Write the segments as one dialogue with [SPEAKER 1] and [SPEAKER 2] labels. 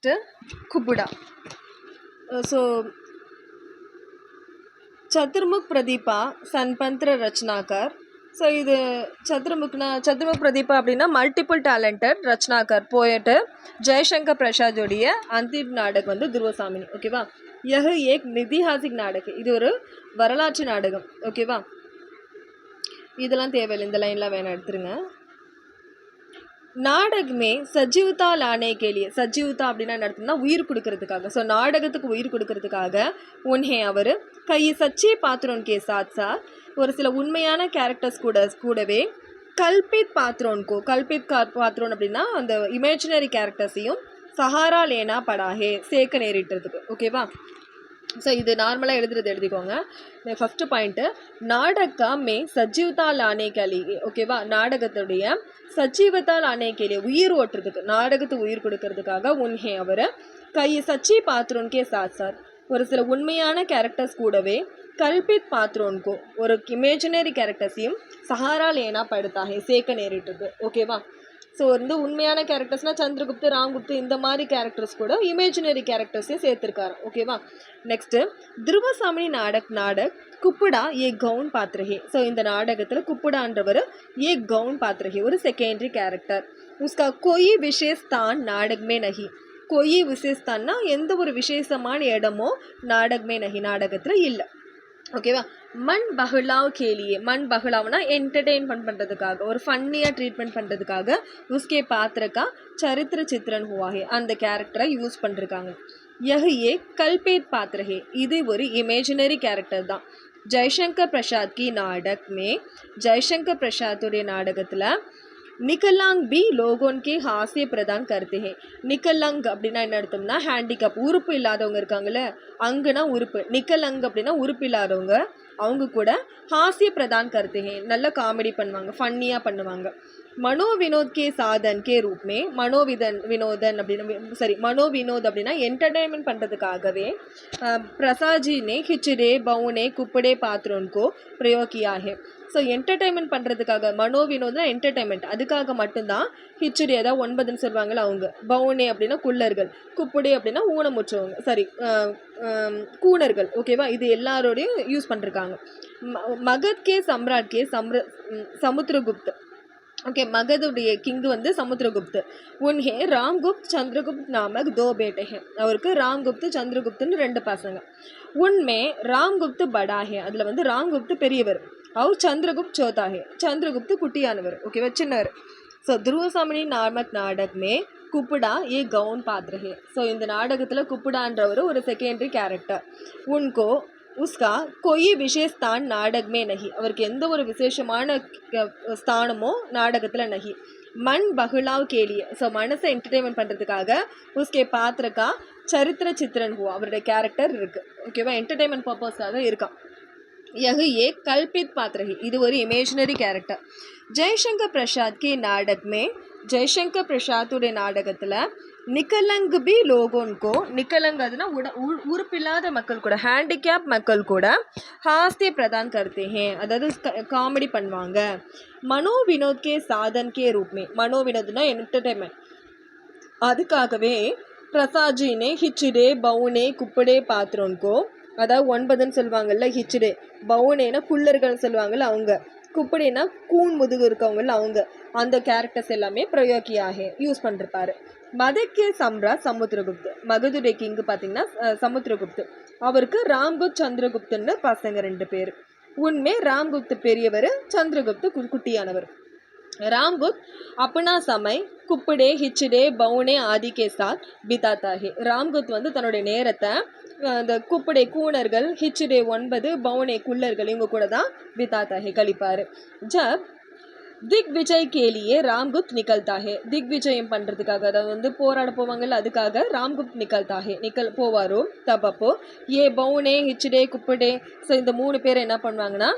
[SPEAKER 1] next Kubuda. So Chaturmukh Pradeepa Sanpantra Rachnakar. So இது சதுர்முக் பிரதீபா அப்படின்னா multiple talented ரச்னாகர் போயட்டு Jaishankar Prasad உடைய அந்திம் நாடகம் வந்து துருவசாமினி. ஓகேவா? யஹ் ஏக் நிதிஹாசிக் நாடகம், இது ஒரு வரலாற்று நாடகம். ஓகேவா? இதெல்லாம் தேவையில்லை, இந்த லைன்லாம் வேணாம், எடுத்துருங்க. நாடக் மே சஜீவதா லானே கேலியே, சஜீவதா அப்படின்னா என்ன அர்த்தம்னா உயிர் கொடுக்கறதுக்காக. ஸோ நாடகத்துக்கு உயிர் கொடுக்கறதுக்காக உன்ஹே அவர் கை சச்சி பாத்திரோன் கே சாத் சாத், ஒரு சில உண்மையான கேரக்டர்ஸ் கூடவே கல்பித் பாத்திரோன்கோ, கல்பித் பாத்திரோன் அப்படின்னா அந்த இமேஜினரி கேரக்டர்ஸையும் சஹாரா லேனா படாஹே, சேர்க்க நேரிட்டுறதுக்கு. ஓகேவா? ஸோ இது நார்மலாக எழுதிக்கோங்க. ஃபஸ்ட்டு பாயிண்ட்டு, நாடகா மே சஜீவதா லானே கேலி. ஓகேவா? நாடகத்துடைய சஜீவதா லானே கேலி, உயிர் ஓட்டுறதுக்கு, நாடகத்துக்கு உயிர் கொடுக்கறதுக்காக உன்ஹே அவர் கை சச்சி பாத்திரோன்கே சாத் சாத், ஒரு சில உண்மையான கேரக்டர்ஸ் கூடவே கல்பித் பாத்திரோன்கோ, ஒரு இமேஜினரி கேரக்டர்ஸையும் சஹாரா லேனா படுத்தாகே, சேர்க்க நேரிட்டுருக்கு. ஓகேவா? ஸோ வந்து உண்மையான கேரக்டர்ஸ்னால் சந்திரகுப்து, ராம்குப்து, இந்த மாதிரி கேரக்டர்ஸ் கூட இமேஜினரி கேரக்டர்ஸையும் சேர்த்துருக்காரு. ஓகேவா? நெக்ஸ்ட்டு துருவசாமினி நாடக் குப்புடா ஏ கவுன் பாத்திரஹே. ஸோ இந்த நாடகத்தில் குப்புடான்றவர் ஏ கவுன் பாத்திரஹே, ஒரு செகண்டரி கேரக்டர். உஸ்கா கொய் விசேஷஸ்தான் நாடகமே நகி. கொய் விசேஷஸ்தான்னா எந்த ஒரு விசேஷமான இடமோ நாடகமே நகி, நாடகத்தில் இல்லை. ஓகேவா? மண் பஹுலாவ் கேலியே, மண் பஹுலாவ்னா என்டர்டெயின்மெண்ட் பண்ணுறதுக்காக, ஒரு ஃபன்னியாக ட்ரீட்மெண்ட் பண்ணுறதுக்காக உஸ்கே பாத்திரக்கா சரித்திர சித்திரன் ஹுவாஹே, அந்த கேரக்டரை யூஸ் பண்ணிருக்காங்க. யஹ் ஏ கல்பேத் பாத்திரஹே, இது ஒரு இமேஜினரி கேரக்டர் தான். ஜெய்சங்கர் பிரசாத் கி நாடக் மே, ஜெய்சங்கர் பிரசாத்துடைய நாடகத்தில் நிக்கலாங் பி லோகோன் கே ஹாஸ்ய பிரதான் கருத்து ஹே. நிக்கலங் அப்படின்னா என்ன அர்த்தம்னா ஹேண்டிகேப், உறுப்பு இல்லாதவங்க இருக்காங்கல்ல, அங்குனா உறுப்பு. நிக்கலங் அப்படின்னா உறுப்பு இல்லாதவங்க, அவங்க கூட ஹாஸ்ய பிரதான் கருத்து ஹே, நல்ல காமெடி பண்ணுவாங்க, ஃபன்னியாக பண்ணுவாங்க. மனோ வினோத் கே சாதன் கே ரூப்மே, வினோதன் அப்படின்னு மனோ வினோத் அப்படின்னா என்டர்டைன்மெண்ட் பண்ணுறதுக்காகவே பிரசாத்ஜினே ஹிச்சடே பவுனே குப்படே பாத்திரோன்கோ பிரயோக் கியா ஹே. ஸோ என்டர்டைன்மெண்ட் பண்ணுறதுக்காக, மனோ வினோத்னா என்டர்டைன்மெண்ட், அதுக்காக மட்டும்தான் ஹிச்சடி, அதாவது 9ன்னு சொல்லுவாங்கள்ல அவங்க, பவுனே அப்படின்னா குள்ளர்கள், குப்புடே அப்படின்னா ஊனமுற்றவங்க, கூணர்கள். ஓகேவா? இது எல்லாரோடையும் யூஸ் பண்ணிருக்காங்க. மகத் கே சம்ராட் கே சமுத்திரகுப்த். ஓகே, மகதுடைய கிங்கு வந்து சமுத்திரகுப்து. உன்ஹே ராம்குப்த் சந்திரகுப்த் நாமக் தோ பேட்டே ஹே, அவருக்கு ராம்குப்து சந்திரகுப்துன்னு 2 பசங்க. உன்மே ராம்குப்து படாஹே, அதில் வந்து ராம்குப்து பெரியவர், அவர் சந்திரகுப்த் சோதாஹே, சந்திரகுப்து குட்டியானவர். ஓகேவா? சின்னவர். ஸோ துருவசாமினி நாடக் மே குப்புடா ஏ கவுன் பாத்திரஹே. ஸோ இந்த நாடகத்தில் குப்புடான்றவர் ஒரு செகண்டரி கேரக்டர். உன்கோ உஸ்கா கொய் விசேஷஸ்தான் நாடகமே நகி, அவருக்கு எந்த ஒரு விசேஷமான ஸ்தானமோ நாடகத்தில் நகி. மண் பகுலாவ் கேலிய, ஸோ மனசை என்டர்டெயின்மெண்ட் பண்ணுறதுக்காக உஸ்கே பாத்திரக்கா சரித்திர சித்திரன் ஹூ, அவருடைய கேரக்டர் இருக்குது. ஓகேவா? என்டர்டெயின்மெண்ட் பர்பஸ்க்காக இருக்கான். யஹ் ஏ கல்பித் பாத்திரஹி, இது ஒரு இமேஜினரி கேரக்டர். ஜெய்சங்கர் பிரசாத் கே நாடக் மே, ஜெய்சங்கர் பிரசாத்துடைய நாடகத்தில் நிக்கலங் பி லோகோன்கோ, நிக்கலங் அதுனா உறுப்பில்லாத மக்கள் கூட, ஹேண்டிகேப் மக்கள் கூட ஹாஸ்ய பிரதான் கருத்தே ஹே, அதாவது காமெடி பண்ணுவாங்க. மனோ வினோத் கே சாதன் கே ரூப்மே, மனோ வினோத்னா என்டர்டைன்மெண்ட், அதுக்காகவே பிரசாத்ஜினே ஹிச்சடே பவுனே குப்படே பாத்திரோன்கோ, அதாவது 9ன்னு சொல்லுவாங்கல்ல, ஹிச்சடே, பவுனேனா குள்ளர்கள் சொல்லுவாங்கல்ல அவங்க, குப்படேனா கூன் முதுகு இருக்கவங்கல்ல அவங்க, அந்த கேரக்டர்ஸ் எல்லாமே பிரயோகியாகே யூஸ் பண்ணிருப்பாரு. மதக்கே சம்ராட் சமுத்திரகுப்து, மகதுடைய கிங்கு பார்த்தீங்கன்னா சமுத்திரகுப்து, அவருக்கு ராம்குப்த் சந்திரகுப்துன்னு பசங்க 2 பேர். உண்மை ராம்குப்து பெரியவர், சந்திரகுப்து குட்டியானவர். रामगुप्त अपना समय குப்படே ஹிச்சடே பவுனே ஆதி கே சாத் பிதாத்தா ஹே. ராம்குப்த் வந்து தன்னுடைய நேரத்தை அந்த குப்படே கூணர்கள், ஹிச்சடே 9 பவுனே குள்ளர்கள், இவங்க கூட தான் பிதாத்தா ஹே கழிப்பார். ஜப் திக் விஜய் கேலியே ராம்குப்த் நிகழ்த்தா ஹே, திக் விஜயம் பண்ணுறதுக்காக, அதாவது வந்து போராட போவாங்கல்ல, அதுக்காக ராம்குப்த் நிகழ்த்தா ஹே போவாரோ. தப்பப்போ ஏ பவுனே ஹிச்சடே குப்படே, ஸோ இந்த 3 பேர் என்ன பண்ணுவாங்கன்னா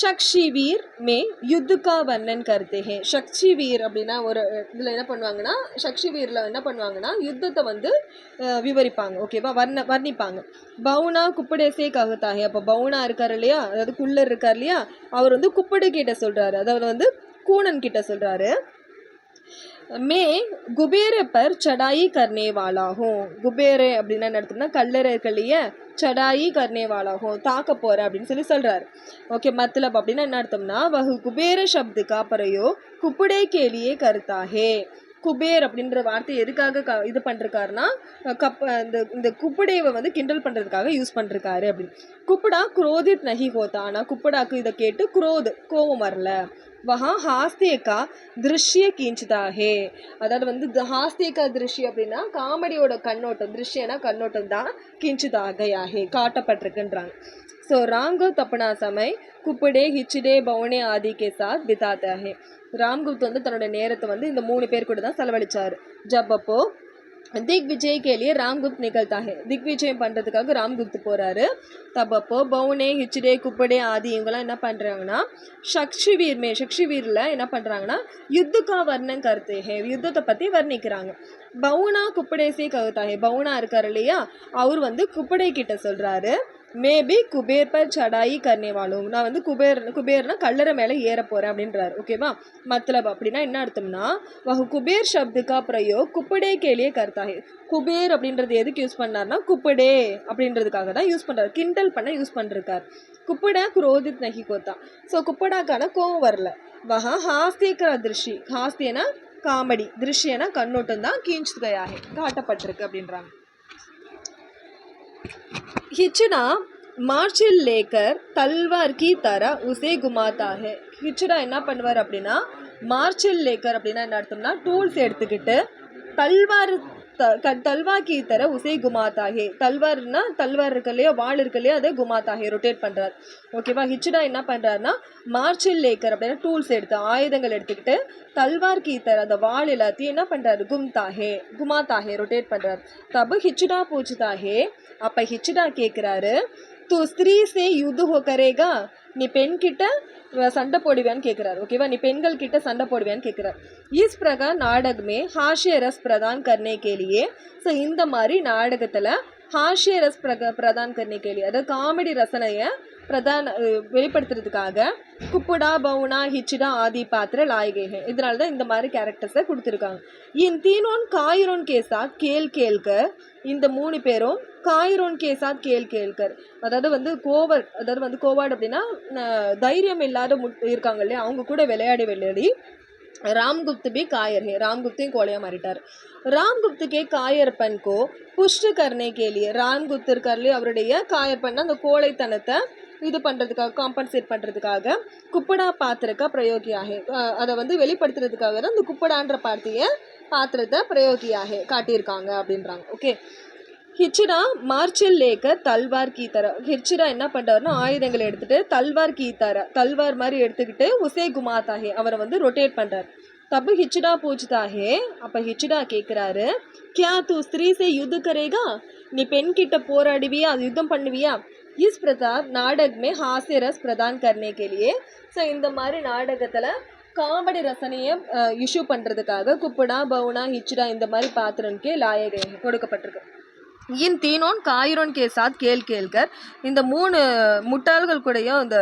[SPEAKER 1] சக்ஷிவீர் மே யுத்துக்கா வர்ணன் கருத்தே ஹே. சக்ஷிவீர் அப்படின்னா ஒரு இதில் என்ன பண்ணுவாங்கன்னா, சக்ஷிவீரில் என்ன பண்ணுவாங்கன்னா யுத்தத்தை வந்து விவரிப்பாங்க. ஓகேவா? வர்ணிப்பாங்க. பவுனா குப்படேசே ககுத்தாகே, அப்போ பவுனா இருக்கார் இல்லையா, அதாவது குள்ளர் இருக்கார் இல்லையா, அவர் வந்து குப்படு கிட்ட சொல்கிறாரு, அதாவது வந்து கூணன் கிட்ட சொல்கிறாரு. மே குபேர பர் சடாயி கர்னே வாலா ஹூ. குபேரே அப்படின்னா என்ன அர்த்தம்னா கல்லறைகளையே சடாயி கர்னே வாலா ஹூ, தாக்க போற அப்படின்னு சொல்றாரு. ஓகே, மத்லப் அப்படின்னா என்ன அர்த்தம்னா வஹு குபேர சப்து கா பிரயோக் குப்படே கேலியே கர்த்தா ஹே. குபேர் அப்படின்ற வார்த்தை எதுக்காக இது பண்ணிருக்காருன்னா இந்த குப்படேவை வந்து கிண்டல் பண்ணுறதுக்காக யூஸ் பண்ணிருக்காரு அப்படின்னு. குப்படா குரோதித் நகி ஹோத்தா, ஆனால் குப்படாக்கு இதை கேட்டு கோவம் வரல. வஹா ஹாஸ்தியக்கா திருஷ்ய கீஞ்சுதா ஹே. அதாவது வந்து ஹாஸ்தியக்கா திருஷ்ய அப்படின்னா காமெடியோட கண்ணோட்டம், திருஷ்யனா கண்ணோட்டம் தான் கீஞ்சுதாக ஹே காட்டப்பட்டிருக்குன்றாங்க. ஸோ ராம்குப்த் अपना समय குப்படே ஹிச்சடே பவுனே ஆதி கே சாத் பிதாத்தா ஹே. ராம்குப்த் வந்து தன்னோட நேரத்தை வந்து இந்த 3 பேர் கூட தான் செலவழிச்சாரு. ஜப் அப்போ திக்விஜய் கேலியே ராம்குப்த் நிகழ்த்தா ஹே. திக்விஜயம் பண்ணுறதுக்காக ராம்குப்த் போகிறாரு. தப் அப்போ பவுனே ஹிச்சடே குப்படே ஆதி இவங்கெல்லாம் என்ன பண்ணுறாங்கன்னா சக்ஷிவீரில் என்ன பண்ணுறாங்கன்னா யுத்துக்கா வர்ணம் கருத்து ஹே, யுத்தத்தை பற்றி வர்ணிக்கிறாங்க. பவுனா குப்படேசே கருத்தா ஹே. பவுனா இருக்கார் இல்லையா, அவர் வந்து குப்படே கிட்ட சொல்கிறாரு மேபி குபேர் பர் சடாயி கர்னே வாலும், நான் வந்து குபேர்னா கல்லறை மேலே ஏற போகிறேன் அப்படின்றாரு. ஓகேவா, மத்லப் அப்படின்னா என்ன அர்த்தம்னா வஹு குபேர் சப்துக்கா பிரயோக் குப்படே கேலியே கர்த்தாஹே. குபேர் அப்படின்றது எதுக்கு யூஸ் பண்ணார்னா குப்படே அப்படின்றதுக்காக தான் யூஸ் பண்ணுறாரு, கிண்டல் பண்ண யூஸ் பண்ணிருக்கார். குப்படா குரோதித் நகி கோத்தா. ஸோ குப்படாக்கான கோவம் வரல. வஹா ஹாஸ்தியக்கா திருஷி, ஹாஸ்தியனா காமெடி, திருஷ்யனா கண்ணோட்டம் தான் கீஞ்சுகையாகே காட்டப்பட்டிருக்கு அப்படின்றாங்க. हिचड़ा மார்ச்சில் லேக்கர் தல்வார் கி தர உசே குமாத்தா ஹே. ஹிச்சடா என்ன பண்ணுவார் அப்படின்னா மார்ச்சில் லேக்கர் அப்படின்னா என்ன அர்த்தம்னா டூல்ஸ் எடுத்துக்கிட்டு தல்வார் கி தர உசே குமாத்தா ஹே. தல்வார்னா தல்வார் இருக்கு இல்லையா, வாள் இருக்கு இல்லையா, அதை குமாத்தா ஹே ரொட்டேட் பண்ணுறாரு. ஓகேவா, ஹிச்சடா என்ன பண்ணுறாருன்னா மார்ச்சில் லேக்கர் அப்படின்னா டூல்ஸ் எடுத்து ஆயுதங்கள் எடுத்துக்கிட்டு தல்வார் கி தர அந்த வாள் எல்லாத்தையும் என்ன பண்ணுறாரு குமாத்தா ஹே ரொட்டேட் பண்ணுறாரு. தபு ஹிச்சடா பூச்சுதா ஹே. அப்போ ஹிச்சடா கேட்குறாரு தூ ஸ்திரீ சே யுத்து ஹோ கரேகா, நீ பெண் கிட்ட சண்டை போடுவியான்னு கேட்குறாரு. ஓகேவா, நீ பெண்கள் கிட்ட சண்டை போடுவியான்னு கேட்குறாரு. இஸ் பிரகார் நாடகமே ஹாஷ்ய ரஸ் பிரதான் கர்னே கேலியே. ஸோ இந்த மாதிரி நாடகத்தில் ஹாஷ்ய ரஸ் பிரதான் கர்னே கேலியே, அதாவது காமெடி ரசனையை வெளிப்படுத்துறதுக்காக குப்புடா பவுனா ஹிச்சிடா ஆதி பாத்திர லாயகே. இதனால தான் இந்த மாதிரி கேரக்டர்ஸை கொடுத்துருக்காங்க. இன் தீனோன் காயிரோன் கேசாத் கேள்கர், இந்த 3 பேரும் காயிரோன் கேசாத் கேள்கர், அதாவது வந்து கோவாட் அப்படின்னா தைரியம் இல்லாத இருக்காங்க இல்லையா, அவங்க கூட விளையாடி ராம்குப்த் பி காயர் ஹே, ராம்குப்தையும் கோழையாக மாறிட்டார். ராம்குப்த் கே காயர்பன் கோ புஷ்ட் கர்னே கேலியே, ராம்குப்த் இருக்கார்லேயே அவருடைய காயர்பன் அந்த கோழைத்தனத்தை இது பண்ணுறதுக்காக காம்பன்சேட் பண்ணுறதுக்காக குப்படா பாத்திரக்கா பிரயோகியாகே, அதை வந்து வெளிப்படுத்துறதுக்காக தான் இந்த குப்படான்ற பாத்திரத்தை பிரயோகியாகே காட்டியிருக்காங்க அப்படின்றாங்க. ஓகே, ஹிச்சிடா மார்ச்சில் லேக்கர் தல்வார் கீ தர. ஹிச்சிடா என்ன பண்ணுறாருன்னா ஆயுதங்களை எடுத்துகிட்டு தல்வார் கீ தர, தல்வார் மாதிரி எடுத்துக்கிட்டு உசே குமாத்தாகே அவரை வந்து ரொட்டேட் பண்ணுறாரு. தப்பு ஹிச்சிடா பூச்சுதாகே. அப்போ ஹிச்சிடா கேட்குறாரு கியா தூ ஸ்திரீ சே யுத்த கரேகா, நீ பெண் கிட்ட போராடுவியா, யுத்தம் பண்ணுவியா. இஸ் பிரதாப் நாடகமே ஹாஸ்ய ரஸ் பிரதான் கர்னே கேலியே. ஸோ இந்த மாதிரி நாடகத்தில் காமெடி ரசனையை இஷ்யூ பண்ணுறதுக்காக குப்படா பவுனா ஹிச்சிடா இந்த மாதிரி பாத்திரனுக்கே லாயகை கொடுக்கப்பட்டிருக்கு. இன் தீனோன் காயிரோன் கே சாத் கேள்கர், இந்த 3 முட்டாள்கள் கூடயும் இந்த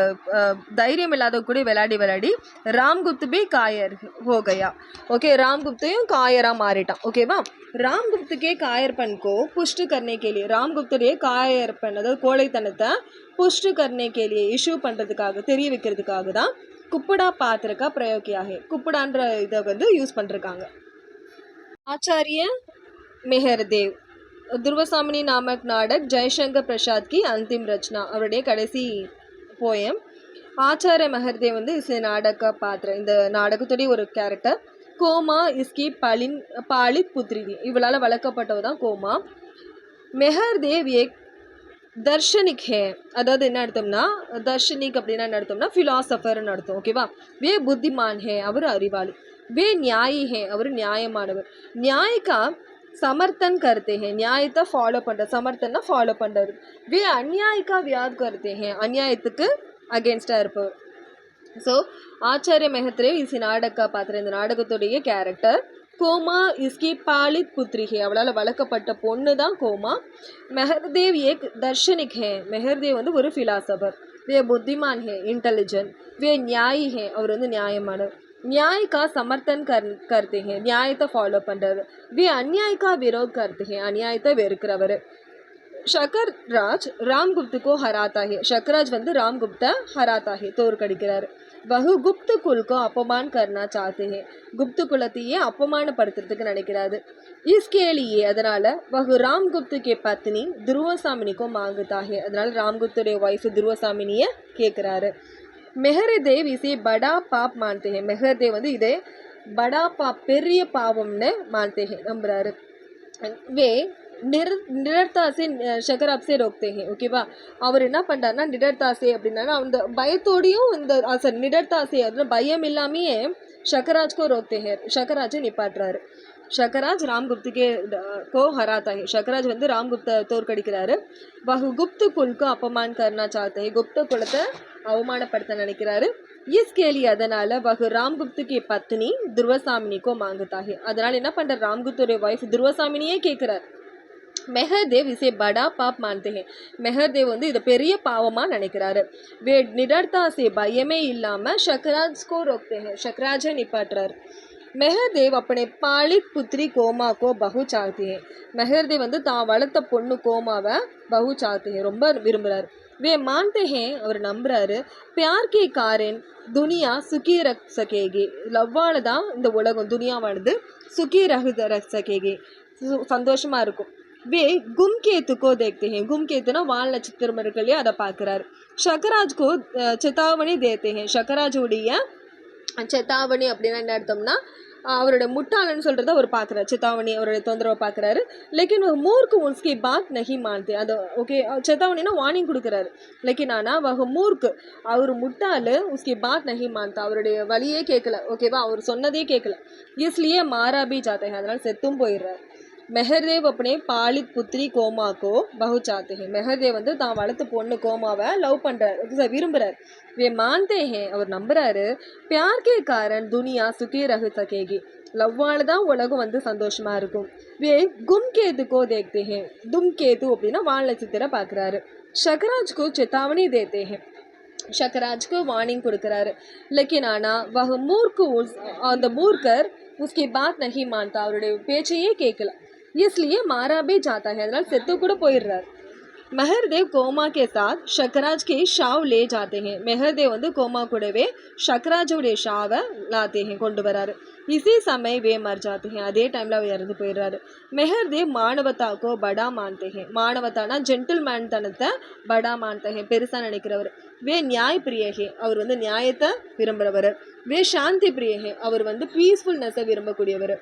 [SPEAKER 1] தைரியம் இல்லாத கூட விளையாடி ராம்குப்த் பி காயர் ஹோகையா. ஓகே, ராம்குப்தையும் காயராக மாறிட்டான். ஓகேவா, ராம்குப்துக்கே காயர்பன் கோ புஷ்டு கர்னே கேலியே, ராம்குப்துடைய காயர்பன் அதாவது கோழைத்தனத்தை புஷ்டு கர்னே கேலியே இஷ்யூ பண்ணுறதுக்காக தெரிய வைக்கிறதுக்காக தான் குப்படா பாத்திரக்கா பிரயோகியாகே, குப்படான்ற இதை வந்து யூஸ் பண்ணிருக்காங்க. ஆச்சாரிய மெஹர்தேவ் துர்வசாமினி நாமக் நாடக் ஜெய்சங்கர் பிரசாத் கி அந்திம் ரச்சனா, அவருடைய கடைசி போயம். ஆச்சாரிய மெஹர்தேவ் வந்து இஸ் நாடக பாத்திர, இந்த நாடகத்துடைய ஒரு கேரக்டர். கோமா இஸ்கி பாலித் புத்ரி, இவளால் வளர்க்கப்பட்டவ தான் கோமா. மெஹர்தேவ் ஏக் தர்ஷனிக் ஹே, அதாவது என்ன அர்த்தம்னா தர்ஷனிக் அப்படின்னா என்ன அர்த்தம்னா ஃபிலாசபர்னு அர்த்தம். ஓகேவா, வே புத்திமான் ஹே, அவர் அறிவாளி. வே நியாயி ஹே, அவர் நியாயமானவர். நியாயக்கா समर्थन करते हैं, நியாயத்தை ஃபாலோ பண்ணுற, சமர்த்தன்னா ஃபாலோ பண்ணுறது. வே அந்நியாயக்கா வியாத் करते हैं, அந்நியாயத்துக்கு அகேன்ஸ்டாக இருப்பவர். ஸோ ஆச்சாரிய மெஹத்ரேவ் இஸ் நாடகா பாத்திரம், இந்த நாடகத்துடைய கேரக்டர். கோமா இஸ்கி பாலித் புத்ரி ஹே, அவளால் வளர்க்கப்பட்ட பொண்ணு தான் கோமா. மெஹர்தேவ் ஏக் தர்ஷனிக் ஹே, மெஹர்தேவ் வந்து ஒரு ஃபிலாசபர். வே புத்திமான் ஹே, இன்டெலிஜென்ட். வே நியாயி ஹே, அவர் வந்து நியாயமானவர். न्याय का समर्थन करते हैं, न्यायத்தை ஃபாலோ பண்றாரு. वे अन्याय का विरोध करते हैं, அநியாயத்தை வெறுக்கிறவர். शकरराज रामगुप्त को हराता है, शकराज வந்து रामगुप्ता हराता है, தோற்கடிக்கிறார். वह गुप्त कुल को अपमान करना चाहते हैं, गुप्त कुलத்தையே अपमानப்படுத்துறதுக்கு நினைக்கிறாரு. इसके लिए அதனால वह रामगुप्त के पत्नी दुर्वासामिनी को मांगता है, அதனால ராம்குப்துடைய வைஃப் துருவசாமினியை கேட்கிறாரு. मेहरदेव इसे बड़ा पाप मानते हैं, मेहरदेव வந்து இதே बड़ा पाप பெரிய பாவம்னு मानते हैं, நம்புறாரு. वे நிடர்த்தா से शकराब से रोकते हैं, ஓகேவா. அவர் என்ன பண்ணுறாருன்னா நிடர்த்தா से அப்படின்னா அந்த பயத்தோடையும் இந்த நிடர்த்தா से அதில் பயம் இல்லாமையே शकराज को रोकते हैं, शकराஜை நிப்பாட்டுறாரு. शकराज रामगुप्त के को हराता है, शकराज வந்து ராம்குப்த தோற்கடிக்கிறாரு. वह गुप्त कुल को अपमान करना चाहते हैं, गुप्त குலத்தை அவமானப்படுத்த நினைக்கிறாரு. इसके लिए அதனால वह रामगुप्त की पत्नी दुर्वासामिनी को मांगता है, அதனால என்ன பண்றாரு ராம்குப்துடைய வைஃப் துருவசாமினியே கேட்கிறார். मेहरदेव इसे बड़ा पाप मानते हैं, मेहरदेव வந்து இது பெரிய பாவமா நினைக்கிறாரு. वे निडरता से பயமே இல்லாம शकराज को रोकते हैं, शकराஜை நிப்பாட்டுறாரு. मेहरदेव अपने पालित पुत्री कोमा को बहु चाहते हैं, मेहरदेव வந்து தான் வளர்த்த பொண்ணு கோமாவை बहु चाहते हैं, ரொம்ப விரும்புறாரு. वे मानते हैं அவர் நம்புறாரு. प्यार के कारण दुनिया सुखी रख सकेगी, லவ்வால தான் இந்த உலகம் துனியாவானது சுகி रख सकेगी, சந்தோஷமா இருக்கும். वे गुमकेतु को देखते हैं, गुमकेतुना वाल नक्षत्ரம் இருக்கு இல்லையா, அதை பார்க்குறாரு. शकराज को चेतावनी देते हैं, शकराஜுடைய चेतावनी அப்படின்னா என்ன அர்த்தம்னா அவரோட முட்டாளன்னு சொல்கிறத அவர் பார்க்குறாரு, चेतावनी அவருடைய தொந்தரவை பார்க்குறாரு. लेकिन वह मूर्ख उसकी बात नहीं मानते, அது ஓகே चेतावनीனா வார்னிங் கொடுக்குறாரு. लेकिन ஆனால் वह मूर्ख அவர் முட்டாள் उसकी बात नहीं मानता, அவருடைய வழியே கேட்கல, ஓகேவா, அவர் சொன்னதே கேட்கல. इसलिए मारा भी जाते हैं, அதனால் செத்தும் போயிடுறாரு. मेहरदेव अपने पालित पुत्री கோமா को बहु चाहते हैं, मेहरदेव வந்து தான் வளர்த்து பொண்ணு கோமாவை லவ் பண்ணுறாரு, விரும்புகிறார். वे मानते हैं அவர் நம்புறாரு. प्यार के कारण दुनिया सुखी रह सकेगी, லவ்வால தான் உலகம் வந்து சந்தோஷமா இருக்கும். वे गुमकेतु को देखते हैं, दुमकेतु அப்படின்னா வால் நட்சத்திரம் பார்க்குறாரு. शकराज को चेतावनी देते हैं, शकराज்க்கு வார்னிங் கொடுக்குறாரு. लेकिन ஆனால் वह मूर्ख அந்த மூர்க்கர் उसकी बात नहीं मानता, அவருடைய பேச்சையே கேட்கல. इसलिए मारा भी जाता है, அதனால் செத்து கூட போயிடுறார். मेहरदेव कोमा के साथ शकराज के शाव ले जाते हैं, मेहरदेव வந்து கோமா கூடவே शकराஜுடைய ஷாவை लाते हैं கொண்டு வராரு. इसी समय वे मर जाते हैं, அதே டைமில் அவர் இறந்து போயிடுறாரு. मेहरदेव मानवता को बड़ा मानते हैं, மானவத்தானா ஜென்டில்மேன் தனத்தை बड़ा मानते हैं, பெருசாக நினைக்கிறவர். वे न्याय प्रिय है, அவர் வந்து நியாயத்தை விரும்புகிறவர். वे शांति प्रिय है, அவர் வந்து பீஸ்ஃபுல்னஸை விரும்பக்கூடியவர்.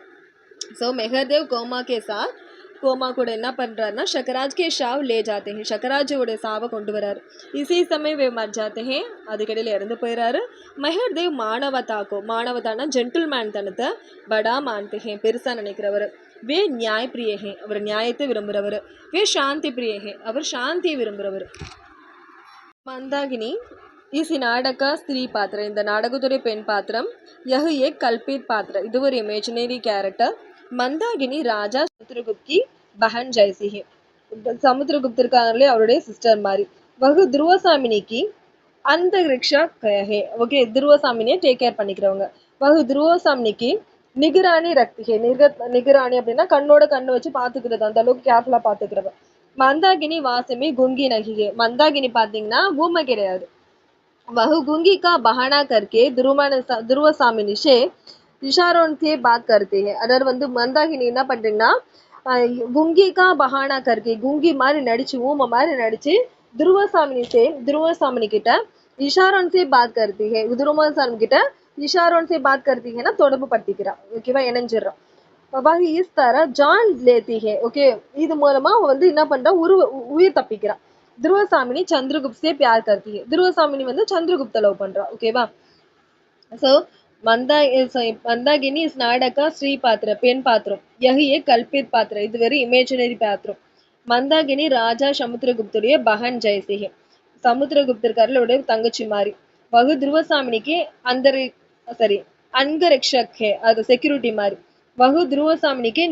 [SPEAKER 1] ஸோ मेहरदेव கோமா के साथ கோமா கூட என்ன பண்ணுறாருன்னா शकराज के शाव ले जाते हैं, शकराஜுடைய சாவை கொண்டு வராரு. इसी समय वे मर जाते हैं, அதுக்கடையில் இறந்து போயிடுறாரு. मेहरदेव मानवता को, மானவத்தானா ஜென்டில்மேன் தனத்தை बड़ा मानते हैं, பெருசாக நினைக்கிறவர். वे न्याय प्रिय है, அவர் நியாயத்தை விரும்புகிறவர். वे शांति प्रिय है, அவர் சாந்தியை விரும்புகிறவர். मंदाकिनी इस नाटक का स्त्री पात्र, இந்த நாடகத்துடைய பெண் பாத்திரம். यह एक कल्पित पात्र, இது ஒரு इमेजिनरी कैरेक्टर. मंदाकिनी राजा समुद्रगुप्त की बहन जैसी है, समुद्रगुप्त இருக்காங்களே அவருடைய சிஸ்டர் மாதிரி. वह துருவசாமினி की अंतरिक्षक है, ஓகே துருவசாமினியை டேக் கேர் பண்ணிக்கிறவங்க. वह துருவசாமினி की நிகராணி ரக்தி है, நிகராணி அப்படின்னா கண்ணோட கண்ணு வச்சு பார்த்துக்கிறது, அந்த அளவுக்கு கேர்ஃபுல்லாக பார்த்துக்கிறவ. मंदाकिनी वासमी गुंगी नहीं है, मंदाकिनी பார்த்தீங்கன்னா ஊமை கிடையாது. वह गुंगी का बहाना करके दुर्वासामिनी से इशारों से बात करते हैं, अगर வந்து मंदाकिनी என்ன பண்ணுறீங்கன்னா गुंगी का बहाना करके गुंगी மாதிரி நடிச்சு ஊமை மாதிரி நடிச்சு दुर्वासामिनी கிட்ட इशारों से बात करती है, दुर्वासामिनी கிட்ட इशारों से बात करती है ना தொடர்பு படுத்திக்கிறா, ஓகேவா, இணைஞ்சிடறான். वह इस तरह जान लेती है, ஓகே, இது மூலமா வந்து என்ன பண்றா உயிர் தப்பிக்கிறா. துருவசாமினி சந்திரகுப்த் से प्यार करती है, துருவசாமினி வந்து சந்திரகுப்த லவ் பண்றா, ஓகேவா. ஸோ मंदाकिनी इस नाटक का स्त्री पात्र, பெண் பாத்திரம். यह एक कल्पित पात्र, இது வெறும் இமேஜினரி பாத்திரம். मंदाकिनी राजा समुद्रगुप्तुடைய பகன் ஜெயசி है, சமுத்திரகுப்தருடைய தங்கச்சி மாதிரி. वह துருவசாமினி के अंगरक्षक है, அது செக்யூரிட்டி மாதிரி. वह துருவசாமினி के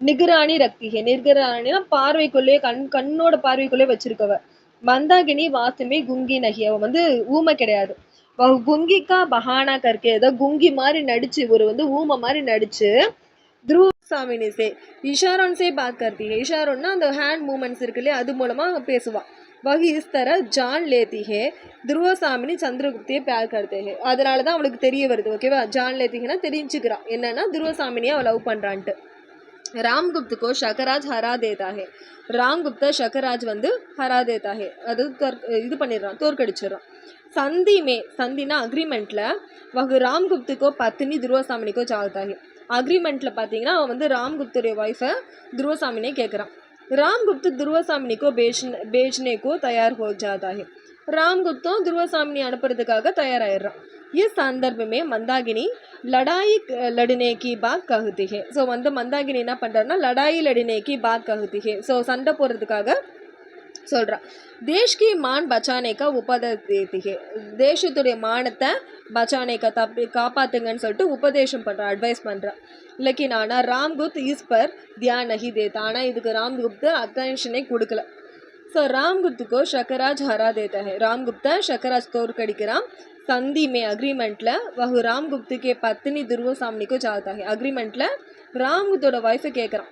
[SPEAKER 1] நிகராணி ரக்தி है, நிகராணினா பார்வைக்குள்ளே கண்ணோட பார்வைக்குள்ளே வச்சிருக்கவ. मंदाकिनी वास्तव में गुंगी नहीं, அவ வந்து ஊமை கிடையாது. குங்கிக்கா பஹானா கற்கே ஏதோ குங்கி மாதிரி நடிச்சு ஒரு ஊமை மாதிரி நடிச்சு ध्रुव सामिनी से इशारों से बात करती है. इशारोன்னா அந்த ஹேண்ட் மூமெண்ட்ஸ் இருக்கு இல்லையா அது மூலமா பேசுவா. वही इस तरह जान लेती है ध्रुव सामिनी चंद्रगुप्ते प्यार करते हैं. அதனால தான் அவளுக்கு தெரிய வருது. ஓகேவா? ஜான் லேத்திங்கன்னா தெரிஞ்சுக்கிறா என்னன்னா ध्रुव सामिनी அவ லவ் பண்றான்ட்டு. रामगुप्त को शकराज हरा देता है. रामगुप्त शकराज हरा देता है. அது இது பண்ணிடுறான், தோற்கடிச்சிடுறான். संधि में संधिना अग्रीमेंटல वह रामगुप्त को पत्नी ध्रुव सामिनी को चाहता है. अग्रीमेंटல பார்த்தீங்கன்னா அவன் रामगुप्तோட वाइफை ध्रुव सामिनी கேட்குறான். रामगुप्त ध्रुव सामिनी को बेचने को तैयार हो जाता है. रामगुप्तों ध्रुव सामिनी அனுப்புறதுக்காக தயாராயிடுறான். इस संदर्भ में मंदाकिनी लड़ाई लड़ने की बात कहती है. ஸோ मंदाकिनी என்ன பண்ணுறாருன்னா लड़ाई लड़ने की बात कहती है. ஸோ சண்டை போடுறதுக்காக சொல்கிறா. देश की मान बचाने का उपदेश देती है. தேசத்துடைய மானத்தை பச்சானேக்கா காப்பாத்துங்கன்னு சொல்லிட்டு உபதேசம் பண்ணுறா, அட்வைஸ் பண்ணுறா. लेकिन ஆனால் रामगुप्त इस पर ध्यान नहीं देता. ஆனால் இதுக்கு रामगुप्त अटेंशने கொடுக்கல. ஸோ रामगुप्त को शकराज हरा देता है. रामगुप्त शकराज தோற்கடிக்கிறான். संधि में अग्रीमेंटல वह रामगुप्त के पत्नी ध्रुव सामिनी को चाहता है. अग्रीमेंटல रामगुप्तோட वाइफ கேட்குறான்.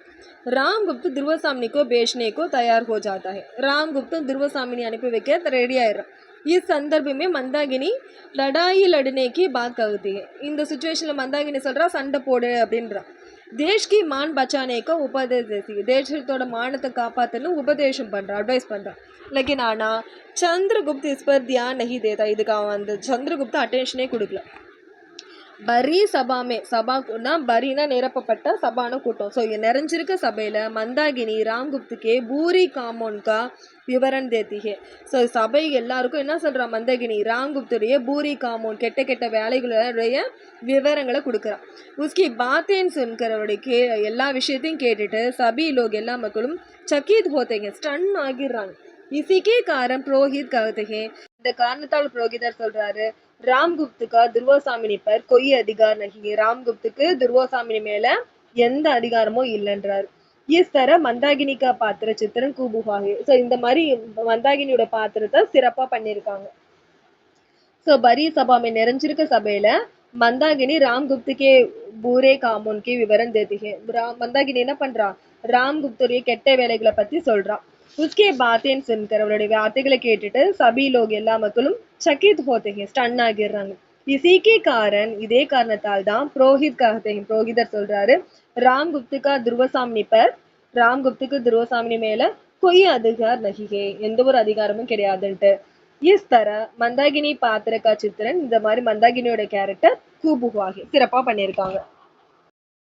[SPEAKER 1] रामगुप्त ध्रुव सामिनी को बेचने को तैयार हो जाता है. रामगुप्त ध्रुव सामिनी அனுப்பி வைக்க ரெடி ஆயிடுறான். इस संदर्भ में मंदाकिनी लड़ाई लड़ने की बात कहती है. இந்த சுச்சுவேஷனில் மந்தாகினி சொல்கிறா சண்டை போடு அப்படின்றா. தேஷ் கி மான் பச்சானேக்கா உபதேஷ் தேசி. தேசத்தோட மானத்தை காப்பாற்றுன்னு உபதேசம் பண்ணுறா, அட்வைஸ் பண்ணுறான். लेकिन ஆனால் சந்திரகுப்த் इस पर ध्यान नहीं देता. இதுக்கு அவன் சந்திரகுப்த அட்டென்ஷனே கொடுக்கல. பரி சபாமே, சபாக்குன்னா பரினா நிரப்பப்பட்ட சபான கூட்டம். ஸோ நிறைஞ்சிருக்க சபையில் மந்தாகினி ராம்குப்துக்கே பூரி காமோன்கா விவரண் தேத்திகே. ஸோ சபை எல்லாருக்கும் என்ன சொல்கிறா மந்தாகினி ராம்குப்துடைய பூரி காமோன் கெட்ட கெட்ட வேலைகளுடைய விவரங்களை கொடுக்குறான். உஸ்கி பாத்தேன்னு சொல்கிறவருடைய எல்லா விஷயத்தையும் கேட்டுட்டு சபி லோக் எல்லா மக்களும் சக்கீத் ஹோத்தேங்க, ஸ்டன் ஆகிடுறாங்க. இசிக்கே காரம் புரோஹித் கஹத்தே. இந்த காரணத்தால் புரோகிதர் சொல்றாரு रामगुप्त का ध्रुव सामिनी पर कोई अधिकार नहीं है. रामगुप्तக்கு ध्रुव सामिनी மேல எந்த அதிகாரமும் இல்லைன்றாரு. इस तरह मंदाकिनी का पात्र चित्रण खूब हुआ है. ஸோ இந்த மாதிரி மந்தாகினியோட பாத்திரத்தை சிறப்பா பண்ணியிருக்காங்க. ஸோ பரி சபாமே நிறைஞ்சிருக்க சபையில मंदाकिनी रामगुप्त के बुरे कामों के विवरण देती है. मंदाकिनी என்ன பண்றா ராம்குப்துடைய கெட்ட வேலைகளை பத்தி சொல்றா. उसके बातें सुनकर அவருடைய வார்த்தைகளை கேட்டுட்டு சபி லோக் எல்லா மக்களும் சக்கித் होते हैं, ஸ்டன் ஆகிடுறாங்க. इसी के कारण இதே காரணத்தால் தான் புரோஹித் कहते हैं, புரோகிதர் சொல்றாரு रामगुप्त का ध्रुव सामिनी पर ராம்குப்துக்கு ध्रुव सामिनी மேல कोई अधिकार नहीं है, எந்த ஒரு அதிகாரமும் கிடையாதுன்ட்டு. इस तरह मंदाकिनी पात्र का चित्रण, இந்த மாதிரி மந்தாகினியோட கேரக்டர் खूब हुआ है, சிறப்பா பண்ணியிருக்காங்க.